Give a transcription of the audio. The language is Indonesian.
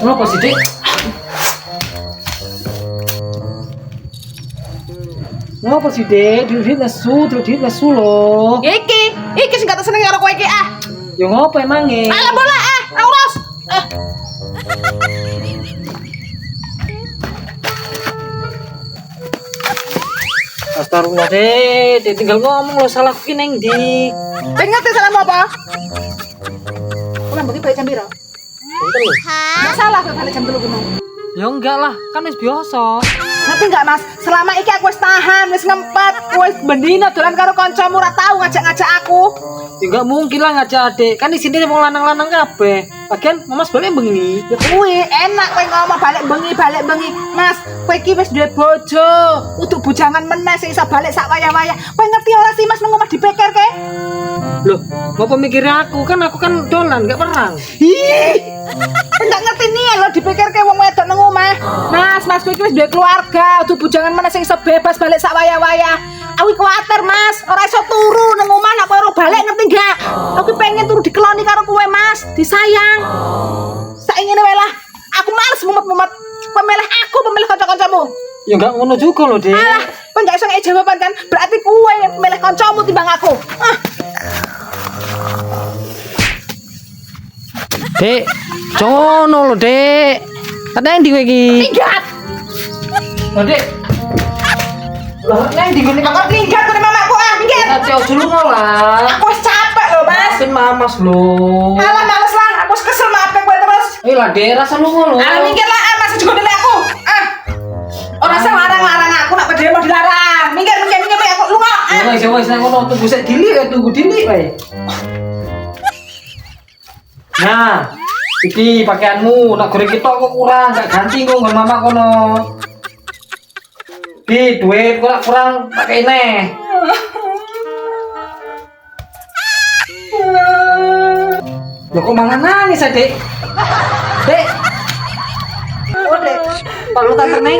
Ngopo sih, Dik? Ngopo sih, Dik? Duit nesu lho. Ya iki sing gak seneng karo kowe iki ah. Ya ngopo emange? Alah bola urus. Astagfirullah, Dek tinggal ngomong lo salah ki neng ndi. Kowe ngerti salahmu apa? Kowe mbeki balik jam piro? Enggak salah kowe balik jam 3 kuno. Ya enggak lah, kan wis biasa. Ngerti enggak Mas? Selama iki aku wis tahan, wis ngempet, wis bendino dolan karo kancamu ora tau ngajak-ngajak aku. Ya enggak mungkin lah ngajak Adik. Kan di sini mau lanang-lanang kabeh. Lagian Mas balik bengi. Ya kuwi enak kowe ngomong balik bengi. Mas, kowe iki wis duwe bojo, untuk bujangan meneh sing iso balik sak wayah-wayah. Kowe ngerti ora sih Mas nang omah dipekerke? Loh, ngapa mikir aku kan dolan, enggak perang. Ih. Enggak ngerti nih lo dipikirke wong wedok nang omah. Mas kowe iki wis duwe keluarga, untuk bujangan meneh sing iso bebas balik sak wayah-wayah. Aku kuwatir Mas, ora iso turu nang omah nek kowe ora balik ngerti enggak? Aku pengen turu dikeloni karo kowe Mas, disayang. Saingene wae lah. Aku males mumet-mumet. Pemilih aku, pemilih kanca-kancamu. Ya enggak ngono juga loh, Dek. Alah, kowe enggak iso ngejawab jawaban kan? Berarti kowe milih kancamu timbang aku. Dek, cono lho, Dek. Katanya ndi kowe iki? Minggat. Loh, Dek. Loh, neng ndi kowe Aku minggat karo mamaku minggat. Aja dulu lah. Aku wis capek lho, Mas. Maafin Mamas lho. Alah males lah, aku wis kesel maafin kowe terus. Lah, Dek, rasa lunga lho. Alah minggir lah, Mas juga nilai aku. Ora usah larang-larang aku nak pedhe mau dilarang. Minggir aku lunga. Ya wis nang ngono tunggu sik tunggu dilik wae. Nah, iki pakaianmu, nak goreng kita kok kurang, gak ganti kok nggon mama kono. Di duit kurang pakai neh. Loh kok malah nangis, Dek? Dek. Oh, Dek. Kalau tak neng,